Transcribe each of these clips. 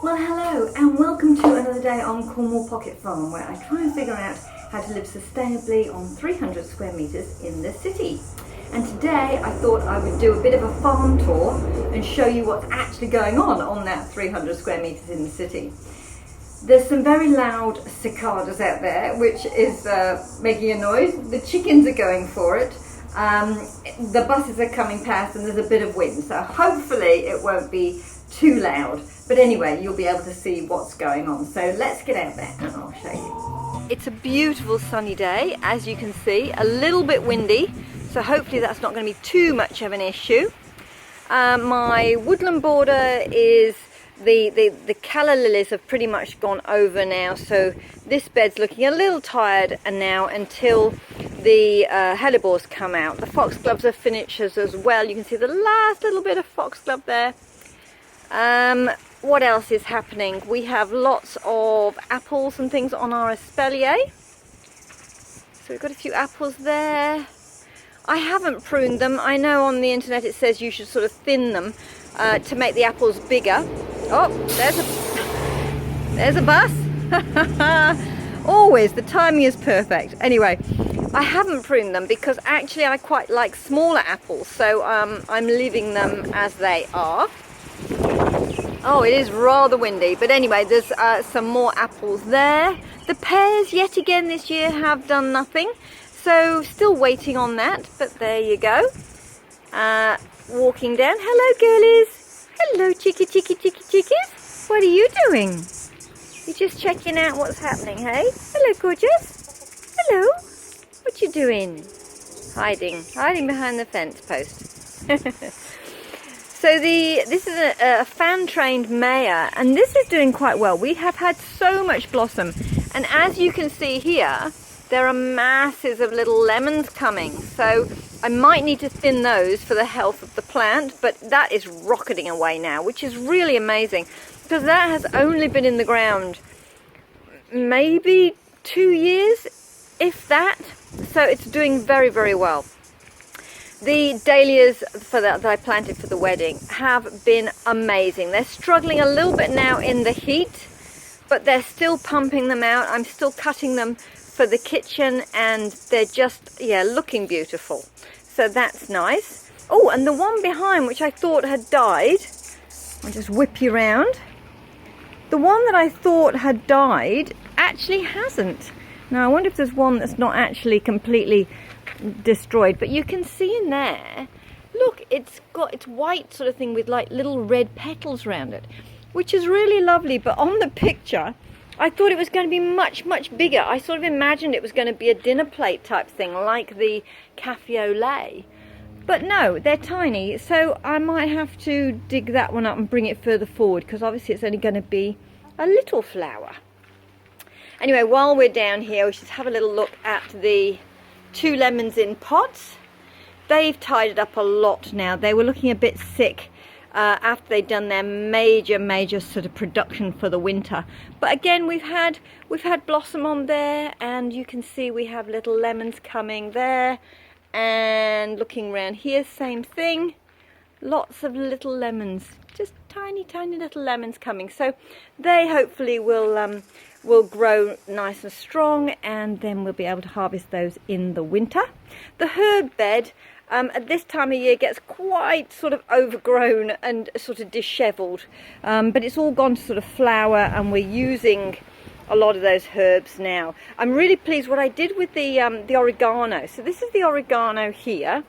Well, hello and welcome to another day on Cornwall Pocket Farm, where I try and figure out how to live sustainably on 300 square metres in the city. And today I thought I would do a bit of a farm tour and show you what's actually going on that 300 square metres in the city. There's some very loud cicadas out there, which is making a noise. The chickens are going for it. The buses are coming past and there's a bit of wind, so hopefully it won't be too loud. But anyway, you'll be able to see what's going on. So let's get out there and I'll show you. It's a beautiful sunny day, as you can see, a little bit windy, so hopefully that's not going to be too much of an issue. My woodland border is, the calla lilies have pretty much gone over now, so this bed's looking a little tired and now until the hellebores come out. The foxgloves are finished as well. You can see the last little bit of foxglove there. What else is happening? We have lots of apples and things on our espalier. So we've got a few apples there. I haven't pruned them. I know on the internet it says you should sort of thin them to make the apples bigger. Oh, there's a bus. Always, the timing is perfect. Anyway, I haven't pruned them because actually I quite like smaller apples, so I'm leaving them as they are. Oh, it is rather windy, but anyway, there's some more apples there. The pears yet again this year have done nothing, so still waiting on that, but there you go. Walking down. Hello, girlies. Hello, chickies. What are you doing? You're just checking out what's happening, hey? Hello, gorgeous. Hello. What you doing? Hiding behind the fence post. So this is a fan-trained maya, and this is doing quite well. We have had so much blossom, and as you can see here, there are masses of little lemons coming. So I might need to thin those for the health of the plant, but that is rocketing away now, which is really amazing, because that has only been in the ground maybe 2 years, if that. So it's doing very, very well. The dahlias that I planted for the wedding have been amazing. They're struggling a little bit now in the heat, but they're still pumping them out. I'm still cutting them for the kitchen, and they're just, yeah, looking beautiful. So that's nice. Oh, and the one behind, which I thought had died, I'll just whip you around. The one that I thought had died actually hasn't. Now I wonder if there's one that's not actually completely destroyed, but you can see in there, look, it's got its white sort of thing with like little red petals around it, which is really lovely. But on the picture I thought it was going to be much bigger. I sort of imagined it was going to be a dinner plate type thing like the cafe au lait, but no, they're tiny, so I might have to dig that one up and bring it further forward, because obviously it's only going to be a little flower. Anyway, while we're down here, we should have a little look at the 2 lemons in pots. They've tidied up a lot now. They were looking a bit sick after they'd done their major sort of production for the winter. But again, we've had blossom on there, and you can see we have little lemons coming there. And looking around here, same thing. Lots of little lemons, just tiny little lemons coming. So they hopefully will grow nice and strong, and then we'll be able to harvest those in the winter. The herb bed at this time of year gets quite sort of overgrown and sort of dishevelled, but it's all gone to sort of flower, and we're using a lot of those herbs now. I'm really pleased what I did with the oregano. So this is the oregano here,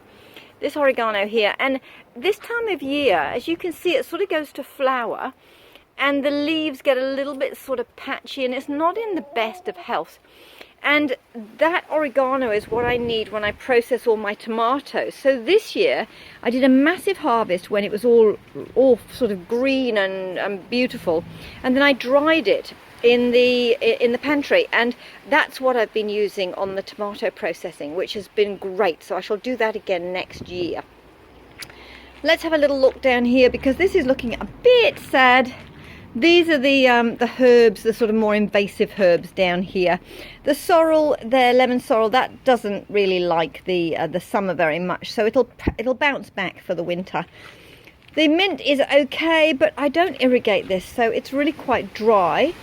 and this time of year, as you can see, it sort of goes to flower, and the leaves get a little bit sort of patchy, and it's not in the best of health. And that oregano is what I need when I process all my tomatoes. So this year I did a massive harvest when it was all sort of green and beautiful, and then I dried it in the pantry, and that's what I've been using on the tomato processing, which has been great. So I shall do that again next year. Let's have a little look down here, because this is looking a bit sad. These are the herbs, the sort of more invasive herbs down here. The sorrel, the lemon sorrel, that doesn't really like the summer very much, so it'll bounce back for the winter. The mint is okay, but I don't irrigate this, so it's really quite dry.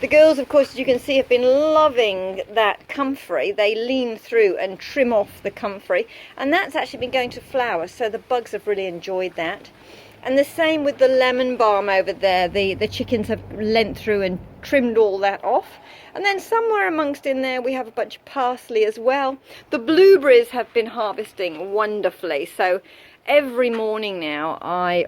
The girls, of course, as you can see, have been loving that comfrey. They lean through and trim off the comfrey, and that's actually been going to flower, so the bugs have really enjoyed that. And the same with the lemon balm over there. The chickens have leant through and trimmed all that off. And then somewhere amongst in there we have a bunch of parsley as well. The blueberries have been harvesting wonderfully, so every morning now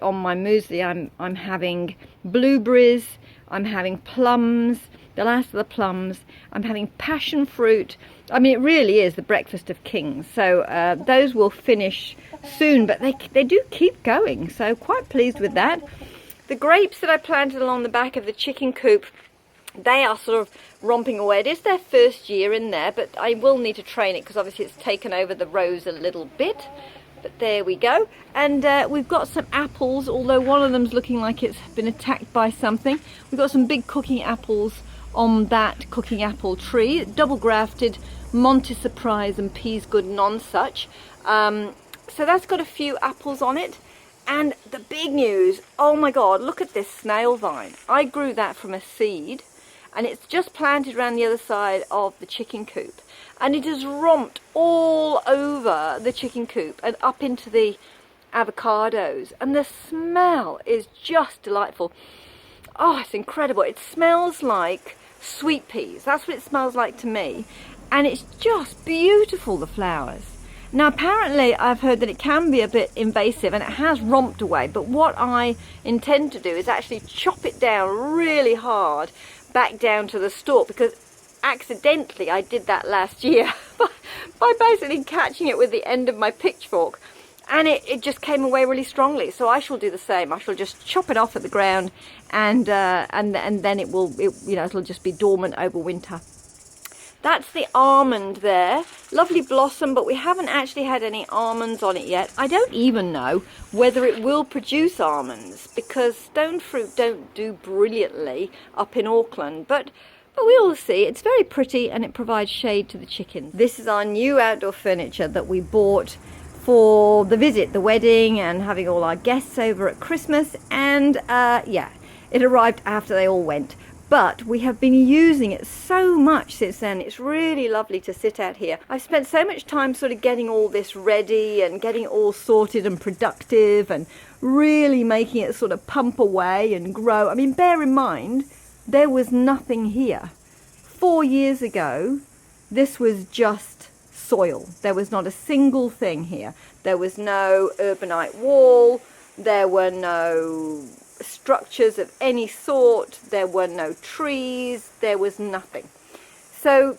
on my muesli I'm having blueberries, I'm having plums, the last of the plums, I'm having passion fruit. I mean, it really is the breakfast of kings. So those will finish soon, but they do keep going, so quite pleased with that. The grapes that I planted along the back of the chicken coop, they are sort of romping away. It is their first year in there, but I will need to train it because obviously it's taken over the rows a little bit. But there we go. And we've got some apples, although one of them's looking like it's been attacked by something. We've got some big cooking apples on that cooking apple tree, double grafted Monte Surprise and Peas Good Nonsuch. So that's got a few apples on it. And the big news, oh my God, look at this snail vine. I grew that from a seed, and it's just planted around the other side of the chicken coop. And it has romped all over the chicken coop and up into the avocados. And the smell is just delightful. Oh, it's incredible. It smells like sweet peas. That's what it smells like to me. And it's just beautiful, the flowers. Now, apparently, I've heard that it can be a bit invasive, and it has romped away. But what I intend to do is actually chop it down really hard back down to the stalk, because accidentally I did that last year by basically catching it with the end of my pitchfork, and it just came away really strongly. So I shall do the same. I shall just chop it off at the ground, and then it'll just be dormant over winter. That's the almond there. Lovely blossom, but we haven't actually had any almonds on it yet. I don't even know whether it will produce almonds, because stone fruit don't do brilliantly up in Auckland, but we will see. It's very pretty and it provides shade to the chickens. This is our new outdoor furniture that we bought for the visit, the wedding, and having all our guests over at Christmas. And yeah, it arrived after they all went. But we have been using it so much since then. It's really lovely to sit out here. I've spent so much time sort of getting all this ready and getting it all sorted and productive and really making it sort of pump away and grow. I mean, bear in mind, there was nothing here. 4 years ago, this was just soil. There was not a single thing here. There was no urbanite wall. There were no structures of any sort. There were no trees. There was nothing. So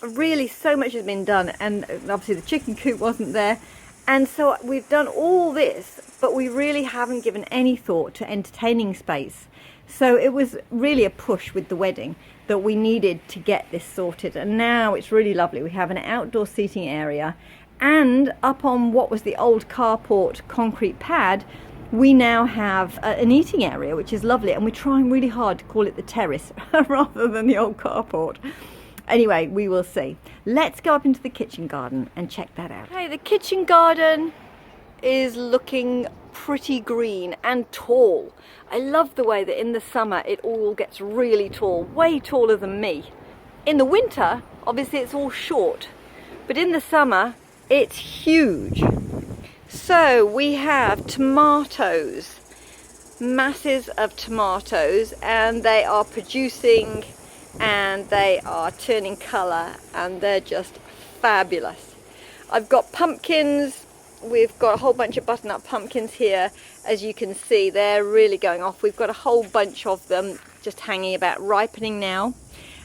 really, so much has been done, and obviously the chicken coop wasn't there, and so we've done all this, but we really haven't given any thought to entertaining space. So it was really a push with the wedding that we needed to get this sorted, and now it's really lovely. We have an outdoor seating area, and up on what was the old carport concrete pad, we now have an eating area, which is lovely, and we're trying really hard to call it the terrace rather than the old carport. Anyway, we will see. Let's go up into the kitchen garden and check that out. Okay, the kitchen garden is looking pretty green and tall. I love the way that in the summer it all gets really tall, way taller than me. In the winter, obviously it's all short, but in the summer it's huge. So we have tomatoes, masses of tomatoes, and they are producing and they are turning colour, and they're just fabulous. I've got pumpkins. We've got a whole bunch of butternut pumpkins here. As you can see, they're really going off. We've got a whole bunch of them just hanging about, ripening now.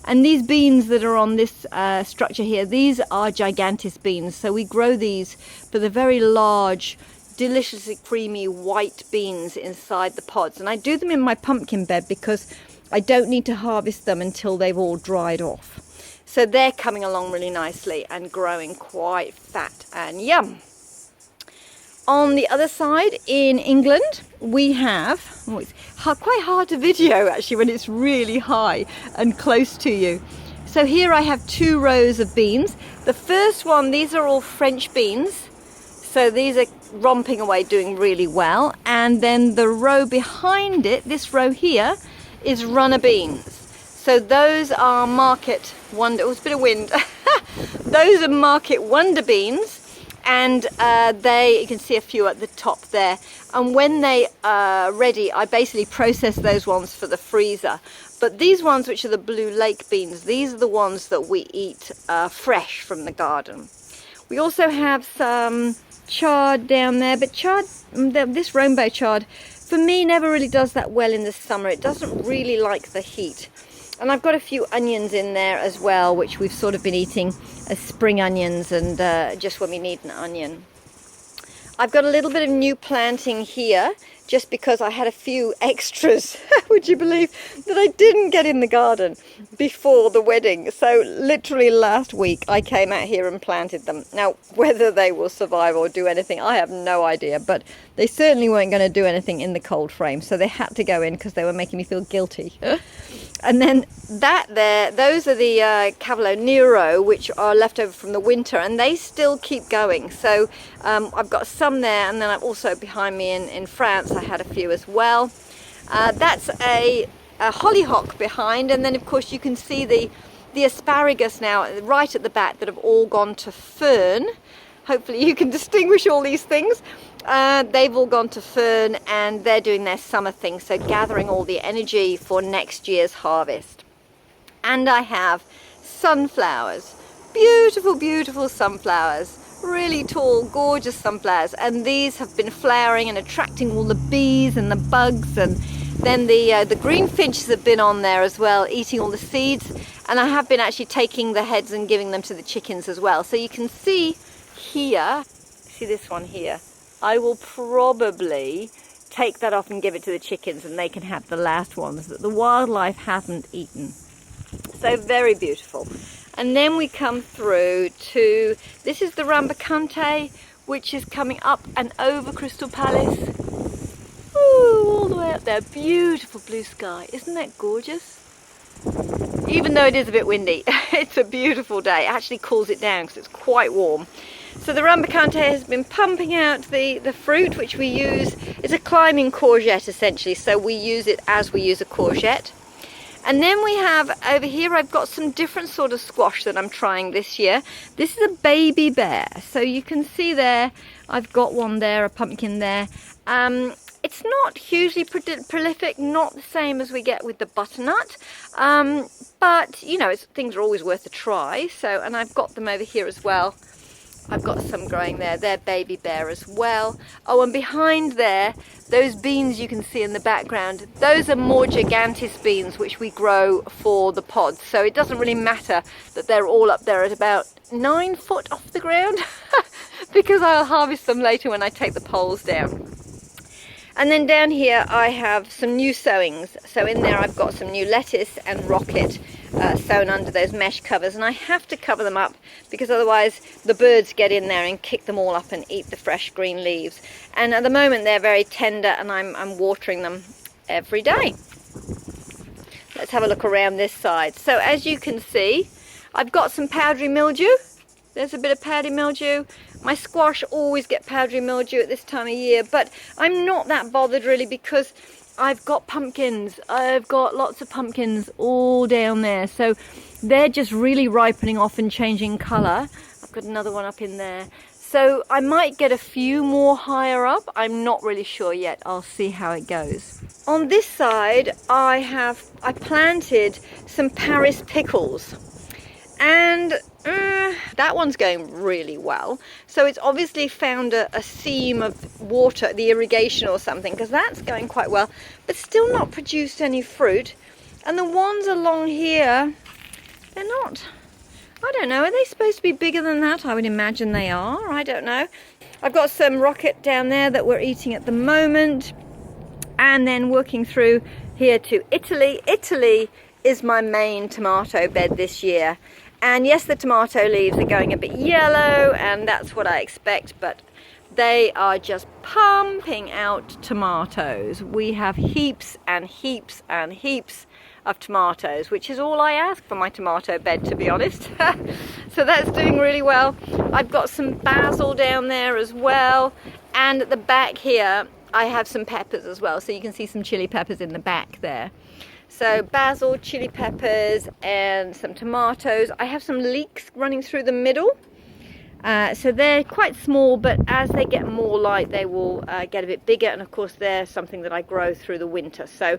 And these beans that are on this structure here, these are gigantis beans. So we grow these for the very large, deliciously creamy white beans inside the pods. And I do them in my pumpkin bed because I don't need to harvest them until they've all dried off. So they're coming along really nicely and growing quite fat and yum. On the other side in England, we have, it's quite hard to video actually when it's really high and close to you. So here I have 2 rows of beans. The first one, these are all French beans. So these are romping away, doing really well. And then the row behind it, this row here, is runner beans. So those are market wonder, oh, it's a bit of wind. Those are market wonder beans. And you can see a few at the top there. And when they are ready, I basically process those ones for the freezer. But these ones, which are the blue lake beans, these are the ones that we eat fresh from the garden. We also have some chard down there, but chard, this rainbow chard, for me never really does that well in the summer. It doesn't really like the heat. And I've got a few onions in there as well, which we've sort of been eating as spring onions and just when we need an onion. I've got a little bit of new planting here, just because I had a few extras, would you believe, that I didn't get in the garden before the wedding. So literally last week I came out here and planted them. Now, whether they will survive or do anything, I have no idea, but they certainly weren't going to do anything in the cold frame, so they had to go in because they were making me feel guilty. And then those are the Cavolo Nero, which are left over from the winter, and they still keep going. So I've got some there, and then I've also behind me in France, I had a few as well. That's a hollyhock behind, and then of course you can see the asparagus now right at the back that have all gone to fern. Hopefully you can distinguish all these things. They've all gone to fern, and they're doing their summer thing, so gathering all the energy for next year's harvest. And I have sunflowers, beautiful, beautiful sunflowers, really tall, gorgeous sunflowers, and these have been flowering and attracting all the bees and the bugs, and then the green finches have been on there as well, eating all the seeds, and I have been actually taking the heads and giving them to the chickens as well. So you can see here, see this one here, I will probably take that off and give it to the chickens, and they can have the last ones that the wildlife hasn't eaten. So very beautiful. And then we come through to, this is the Rambacante, which is coming up and over Crystal Palace. Ooh, all the way up there. Beautiful blue sky. Isn't that gorgeous? Even though it is a bit windy, it's a beautiful day. It actually cools it down because it's quite warm. So the Rambacante has been pumping out the fruit, which we use. It's a climbing courgette essentially, so we use it as we use a courgette. And then we have over here, I've got some different sort of squash that I'm trying this year. This is a baby bear. So you can see there, I've got one there, a pumpkin there. It's not hugely prolific, not the same as we get with the butternut. But, you know, things are always worth a try. So, and I've got them over here as well. I've got some growing there. They're baby bear as well. Oh, and behind there, those beans you can see in the background, those are more gigantis beans, which we grow for the pods. So it doesn't really matter that they're all up there at about 9 foot off the ground, because I'll harvest them later when I take the poles down. And then down here I have some new sowings. So in there I've got some new lettuce and rocket sown under those mesh covers, and I have to cover them up because otherwise the birds get in there and kick them all up and eat the fresh green leaves. And at the moment they're very tender, and I'm watering them every day. Let's have a look around this side. So as you can see, I've got some powdery mildew. There's a bit of powdery mildew. My squash always get powdery mildew at this time of year, but I'm not that bothered really because I've got pumpkins. I've got lots of pumpkins all down there. So they're just really ripening off and changing colour. I've got another one up in there. So I might get a few more higher up. I'm not really sure yet. I'll see how it goes. On this side, I planted some Paris pickles. And that one's going really well. So it's obviously found a seam of water, the irrigation or something, because that's going quite well, but still not produced any fruit. And the ones along here, they're not, I don't know, are they supposed to be bigger than that? I would imagine they are, I don't know. I've got some rocket down there that we're eating at the moment, and then working through here to Italy. Italy is my main tomato bed this year. And yes, the tomato leaves are going a bit yellow, and that's what I expect, but they are just pumping out tomatoes. We have heaps and heaps and heaps of tomatoes, which is all I ask for my tomato bed, to be honest. So that's doing really well. I've got some basil down there as well, and at the back here I have some peppers as well, so you can see some chili peppers in the back there. So basil, chili peppers, and some tomatoes. I have some leeks running through the middle. So they're quite small, but as they get more light they will get a bit bigger, and of course they're something that I grow through the winter. So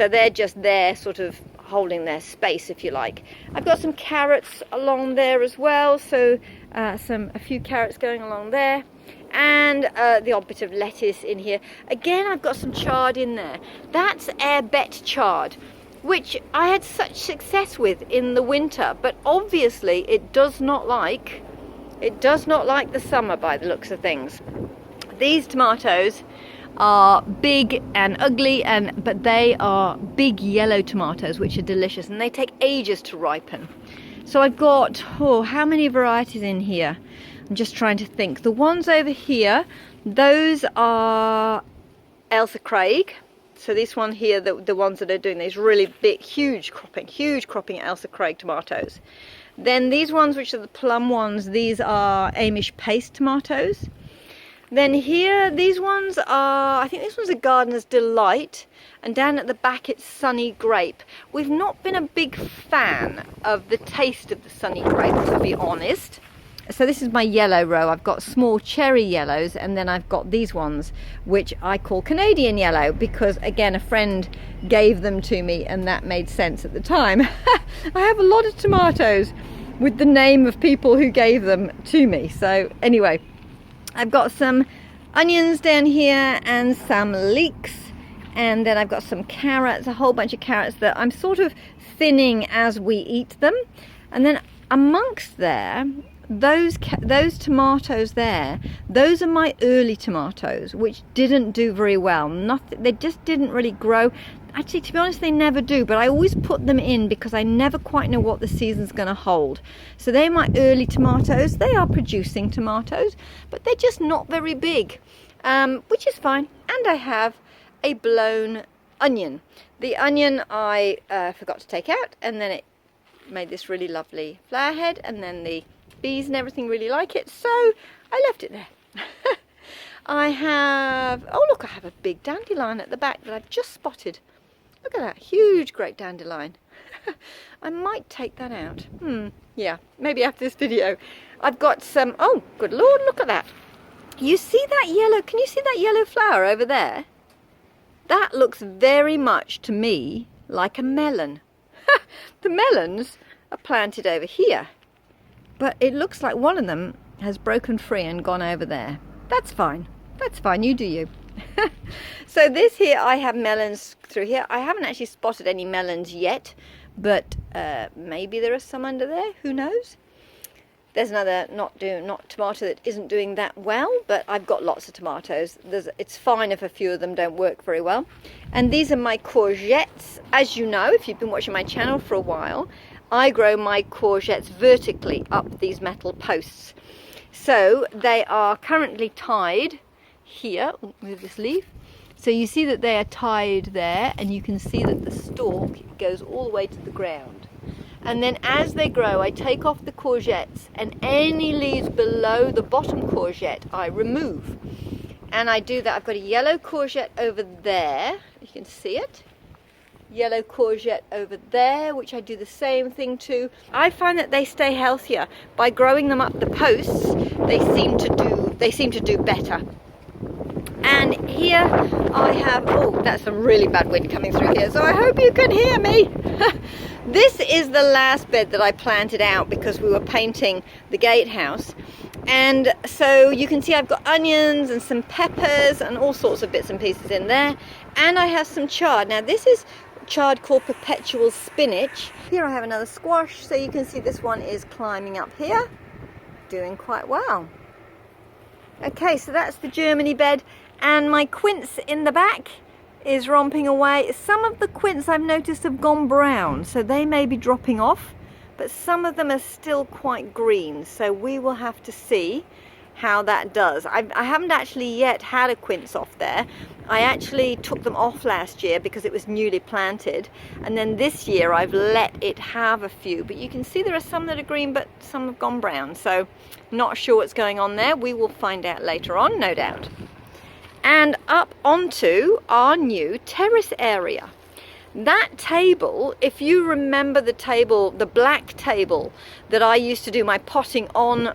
they're just there sort of holding their space, if you like. I've got some carrots along there as well, so a few carrots going along there, and the odd bit of lettuce in here. Again, I've got some chard in there. That's airbet chard, which I had such success with in the winter, but obviously it does not like the summer by the looks of things. These tomatoes are big and ugly, but they are big yellow tomatoes, which are delicious, and they take ages to ripen. So I've got, how many varieties in here? I'm just trying to think. The ones over here, those are Ailsa Craig. So this one here, the ones that are doing these really big, huge cropping Ailsa Craig tomatoes. Then these ones, which are the plum ones, these are Amish paste tomatoes. Then here, these ones are, I think this one's a Gardener's Delight, and down at the back it's Sunny Grape. We've not been a big fan of the taste of the Sunny Grape, to be honest. So this is my yellow row. I've got small cherry yellows, and then I've got these ones, which I call Canadian yellow, because again, a friend gave them to me and that made sense at the time. I have a lot of tomatoes with the name of people who gave them to me. So anyway, I've got some onions down here and some leeks, and then I've got some carrots, a whole bunch of carrots that I'm sort of thinning as we eat them. And then amongst there, those tomatoes there, those are my early tomatoes, which didn't do very well. They just didn't really grow. Actually, to be honest, they never do, but I always put them in because I never quite know what the season's going to hold. So they're my early tomatoes. They are producing tomatoes, but they're just not very big, which is fine. And I have a blown onion. The onion I forgot to take out, and then it made this really lovely flower head, and then the bees and everything really like it, so I left it there. I have, oh look, I have a big dandelion at the back that I've just spotted. Look at that, huge great dandelion. I might take that out. Yeah, maybe after this video. I've got some, oh good lord, look at that. You see that yellow, can you see that yellow flower over there? That looks very much to me like a melon. The melons are planted over here, but it looks like one of them has broken free and gone over there. That's fine. That's fine. You do you. So this here, I have melons through here. I haven't actually spotted any melons yet, but maybe there are some under there. Who knows? There's another not tomato that isn't doing that well, but I've got lots of tomatoes. It's fine if a few of them don't work very well. And these are my courgettes. As you know, if you've been watching my channel for a while, I grow my courgettes vertically up these metal posts. So they are currently tied here. Move this leaf. So you see that they are tied there, and you can see that the stalk goes all the way to the ground. And then as they grow, I take off the courgettes, and any leaves below the bottom courgette I remove. And I do that. I've got a yellow courgette over there. You can see it. Yellow courgette over there, which I do the same thing to. I find that they stay healthier by growing them up the posts. They seem to do better. And here I have, oh, that's some really bad wind coming through here, so I hope you can hear me. This is the last bed that I planted out because we were painting the gatehouse. And so you can see I've got onions and some peppers and all sorts of bits and pieces in there. And I have some chard. Now this is chard called perpetual spinach. Here I have another squash, so you can see this one is climbing up here, doing quite well. Okay, so that's the Germany bed, and my quince in the back is romping away. Some of the quince I've noticed have gone brown, so they may be dropping off, but some of them are still quite green, so we will have to see how that does. I haven't actually yet had a quince off there. I actually took them off last year because it was newly planted, and then this year I've let it have a few, but you can see there are some that are green but some have gone brown, so not sure what's going on there. We will find out later on, no doubt. And up onto our new terrace area. That table, if you remember the table, the black table that I used to do my potting on,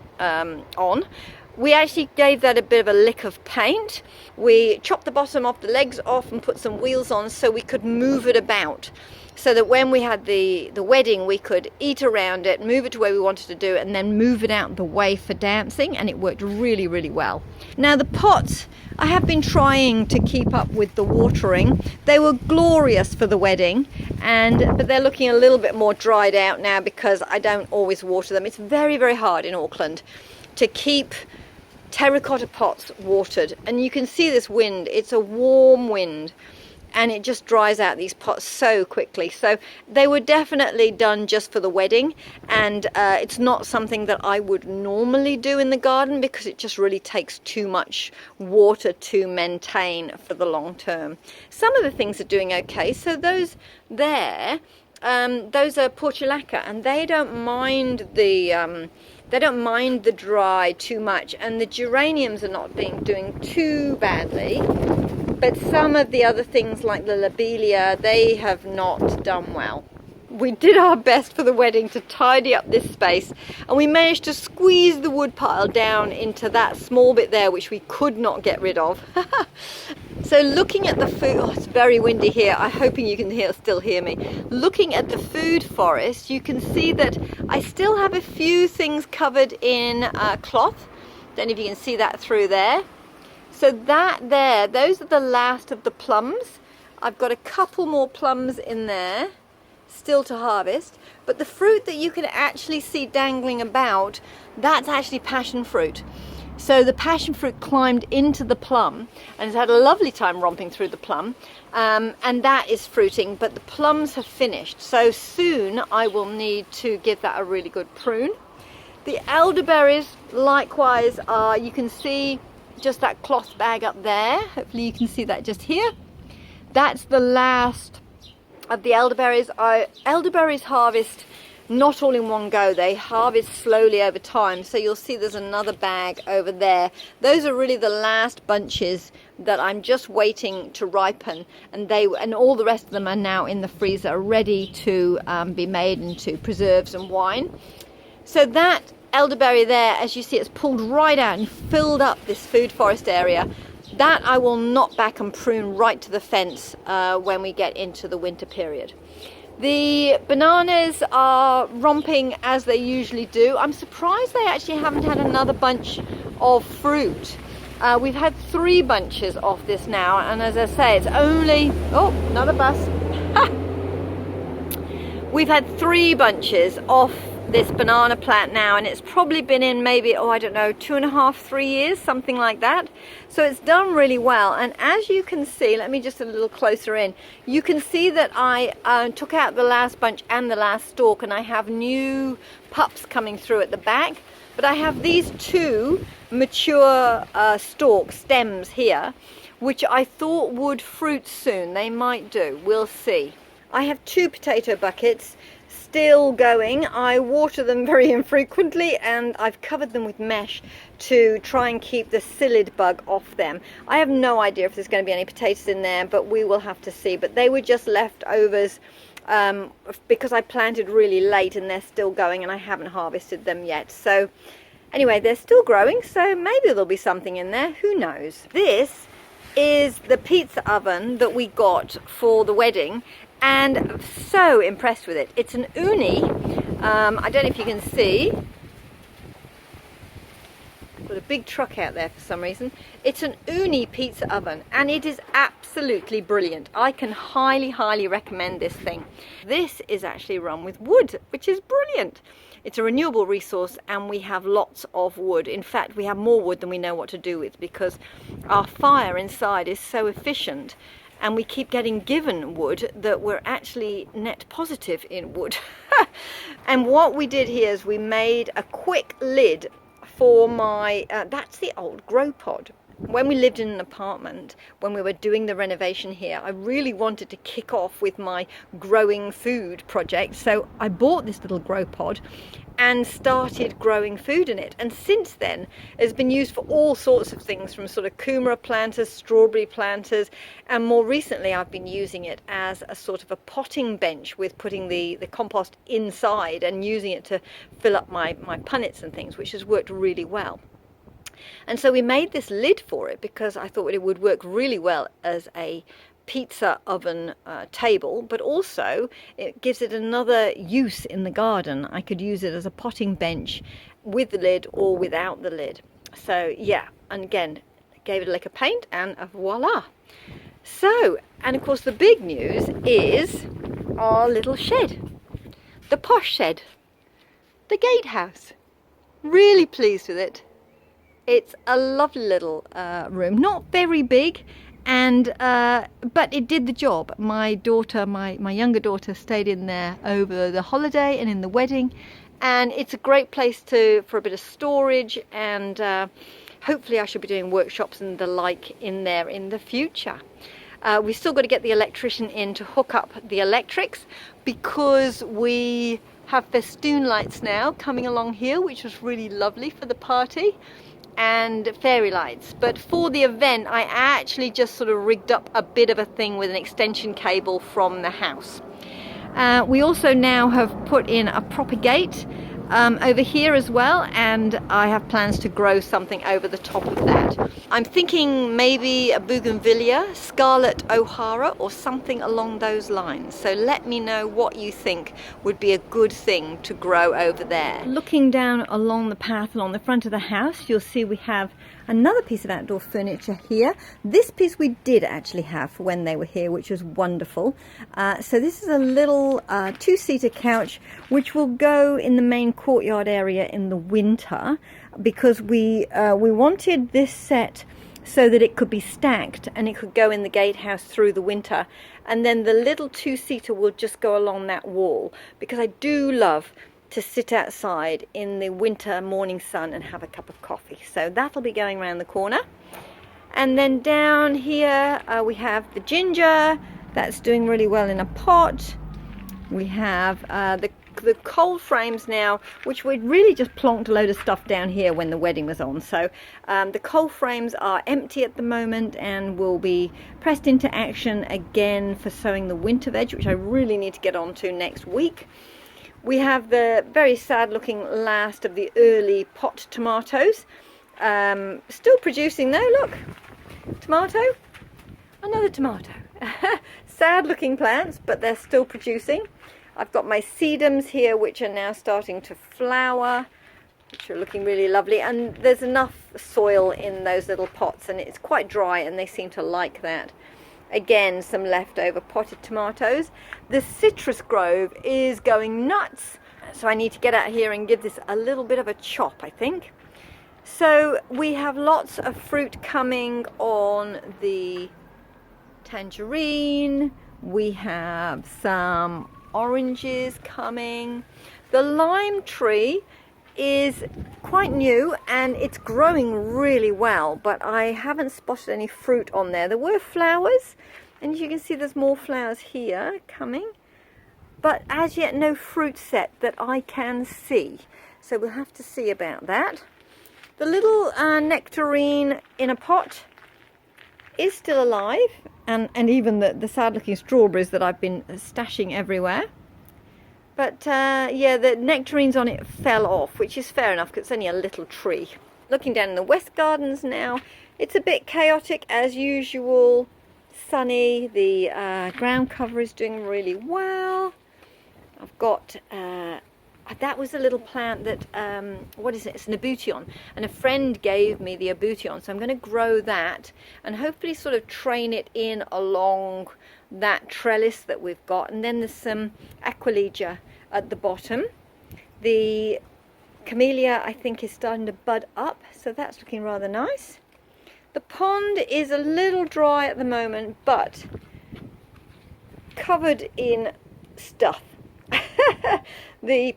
we actually gave that a bit of a lick of paint. We chopped the bottom off, the legs off, and put some wheels on so we could move it about, so that when we had the wedding we could eat around it, move it to where we wanted to do it, and then move it out the way for dancing, and it worked really, really well. Now the pots, I have been trying to keep up with the watering. They were glorious for the wedding, but they're looking a little bit more dried out now because I don't always water them. It's very, very hard in Auckland to keep terracotta pots watered, and you can see this wind. It's a warm wind and it just dries out these pots so quickly. So they were definitely done just for the wedding, and it's not something that I would normally do in the garden because it just really takes too much water to maintain for the long term. Some of the things are doing okay. So those there, those are portulaca, and they don't mind the dry too much, and the geraniums are not doing too badly. But some of the other things like the lobelia, they have not done well. We did our best for the wedding to tidy up this space, and we managed to squeeze the wood pile down into that small bit there which we could not get rid of. So looking at the food, oh, it's very windy here. I'm hoping you can still hear me. Looking at the food forest, you can see that I still have a few things covered in cloth. Don't know if you can see that through there. So that there, those are the last of the plums. I've got a couple more plums in there still to harvest, but the fruit that you can actually see dangling about, that's actually passion fruit. So the passion fruit climbed into the plum and has had a lovely time romping through the plum, and that is fruiting, but the plums have finished. So soon I will need to give that a really good prune. The elderberries likewise are, you can see just that cloth bag up there. Hopefully you can see that just here. That's the last of the elderberries. Elderberries harvest not all in one go. They harvest slowly over time. So you'll see there's another bag over there. Those are really the last bunches that I'm just waiting to ripen, and all the rest of them are now in the freezer, ready to be made into preserves and wine. So that elderberry there, as you see, it's pulled right out and filled up this food forest area. That I will knock back and prune right to the fence when we get into the winter period. The bananas are romping as they usually do. I'm surprised they actually haven't had another bunch of fruit. We've had 3 bunches off this now, and as I say, it's only, oh, not a bus. We've had 3 bunches off this banana plant now, and it's probably been in maybe, I don't know, 2.5, 3 years, something like that. So it's done really well. And as you can see, let me just a little closer in, you can see that I took out the last bunch and the last stalk, and I have new pups coming through at the back. But I have these 2 mature stems here, which I thought would fruit soon. They might do, we'll see. I have 2 potato buckets still going. I water them very infrequently, and I've covered them with mesh to try and keep the psyllid bug off them. I have no idea if there's going to be any potatoes in there, but we will have to see. But they were just leftovers because I planted really late, and they're still going, and I haven't harvested them yet. So anyway, they're still growing, so maybe there'll be something in there, who knows. This is the pizza oven that we got for the wedding, and I'm so impressed with it. It's an uni. I don't know if you can see. Got a big truck out there for some reason. It's an uni pizza oven, and it is absolutely brilliant. I can highly, highly recommend this thing. This is actually run with wood, which is brilliant. It's a renewable resource, and we have lots of wood. In fact, we have more wood than we know what to do with, because our fire inside is so efficient, and we keep getting given wood that we're actually net positive in wood. And what we did here is we made a quick lid for my, that's the old grow pod. When we lived in an apartment, when we were doing the renovation here, I really wanted to kick off with my growing food project. So I bought this little grow pod and started growing food in it. And since then, it's been used for all sorts of things, from sort of kumara planters, strawberry planters, and more recently I've been using it as a sort of a potting bench, with putting the compost inside and using it to fill up my punnets and things, which has worked really well. And so we made this lid for it because I thought it would work really well as a pizza oven table, but also it gives it another use in the garden. I could use it as a potting bench with the lid or without the lid. So yeah, and again, gave it a lick of paint and voila. So, and of course the big news is our little shed, the posh shed, the gatehouse. Really pleased with it. It's a lovely little room, not very big, and but it did the job. My daughter, my younger daughter, stayed in there over the holiday and in the wedding, and it's a great place for a bit of storage, and hopefully I should be doing workshops and the like in there in the future. We've still got to get the electrician in to hook up the electrics, because we have festoon lights now coming along here, which was really lovely for the party, and fairy lights. But for the event, I actually just sort of rigged up a bit of a thing with an extension cable from the house. We also now have put in a proper gate over here as well, and I have plans to grow something over the top of that. I'm thinking maybe a bougainvillea, scarlet O'Hara, or something along those lines. So let me know what you think would be a good thing to grow over there. Looking down along the path along the front of the house, you'll see we have another piece of outdoor furniture here. This piece we did actually have for when they were here, which was wonderful. So this is a little two-seater couch which will go in the main courtyard area in the winter, because we wanted this set so that it could be stacked and it could go in the gatehouse through the winter, and then the little two-seater will just go along that wall, because I do love to sit outside in the winter morning sun and have a cup of coffee. So that'll be going around the corner. And then down here we have the ginger that's doing really well in a pot. We have the cold frames now, which we'd really just plonked a load of stuff down here when the wedding was on. So the cold frames are empty at the moment and will be pressed into action again for sowing the winter veg, which I really need to get on to next week. We have the very sad looking last of the early pot tomatoes. Still producing though, look. Tomato, another tomato. Sad looking plants, but they're still producing. I've got my sedums here, which are now starting to flower, which are looking really lovely. And there's enough soil in those little pots, and it's quite dry, and they seem to like that. Again, some leftover potted tomatoes. The citrus grove is going nuts, so I need to get out here and give this a little bit of a chop, I think. So we have lots of fruit coming on the tangerine. We have some oranges coming. The lime tree is quite new and it's growing really well, but I haven't spotted any fruit on there. There were flowers, and as you can see there's more flowers here coming, but as yet no fruit set that I can see, so we'll have to see about that. The little nectarine in a pot is still alive, and even the sad looking strawberries that I've been stashing everywhere. But yeah, the nectarines on it fell off, which is fair enough because it's only a little tree. Looking down in the west gardens now, it's a bit chaotic as usual. Sunny, the ground cover is doing really well. I've got, that was a little plant that, what is it? It's an abution. And a friend gave me the abution, so I'm going to grow that and hopefully sort of train it in along that trellis that we've got. And then there's some aquilegia at the bottom. The camellia I think is starting to bud up, so that's looking rather nice. The pond is a little dry at the moment, but covered in stuff. The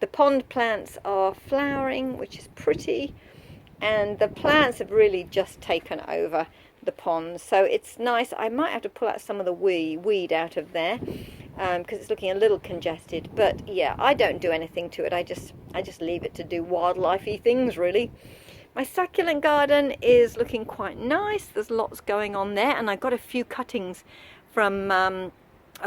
the pond plants are flowering, which is pretty, and the plants have really just taken over the pond, so it's nice. I might have to pull out some of the weed out of there because it's looking a little congested, but yeah, I don't do anything to it. I just leave it to do wildlife-y things, really. My succulent garden is looking quite nice. There's lots going on there, and I got a few cuttings from a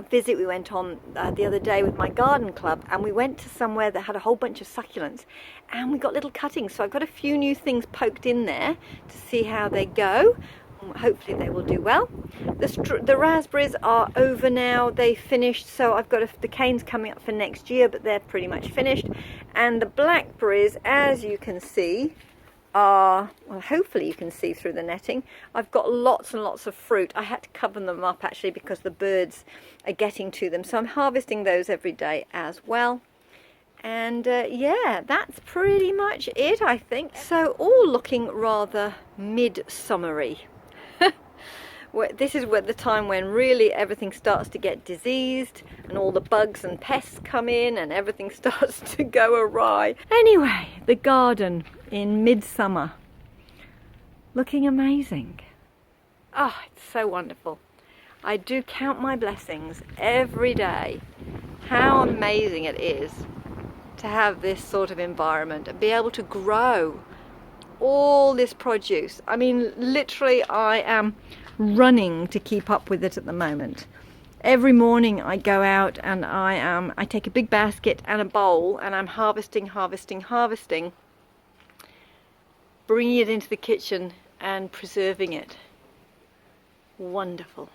visit we went on the other day with my garden club, and we went to somewhere that had a whole bunch of succulents, and we got little cuttings, so I've got a few new things poked in there to see how they go. Hopefully they will do well. The raspberries are over now, they finished, so I've got the canes coming up for next year, but they're pretty much finished. And the blackberries, as you can see, are, well, hopefully you can see through the netting, I've got lots and lots of fruit. I had to cover them up actually because the birds are getting to them, so I'm harvesting those every day as well. And yeah, that's pretty much it, I think. So all looking rather midsummery. This is the time when really everything starts to get diseased and all the bugs and pests come in and everything starts to go awry. Anyway, the garden in midsummer, looking amazing. Oh, it's so wonderful. I do count my blessings every day. How amazing it is to have this sort of environment and be able to grow all this produce. I mean, literally I am running to keep up with it at the moment. Every morning I go out and I take a big basket and a bowl, and I'm harvesting, bringing it into the kitchen and preserving it. Wonderful.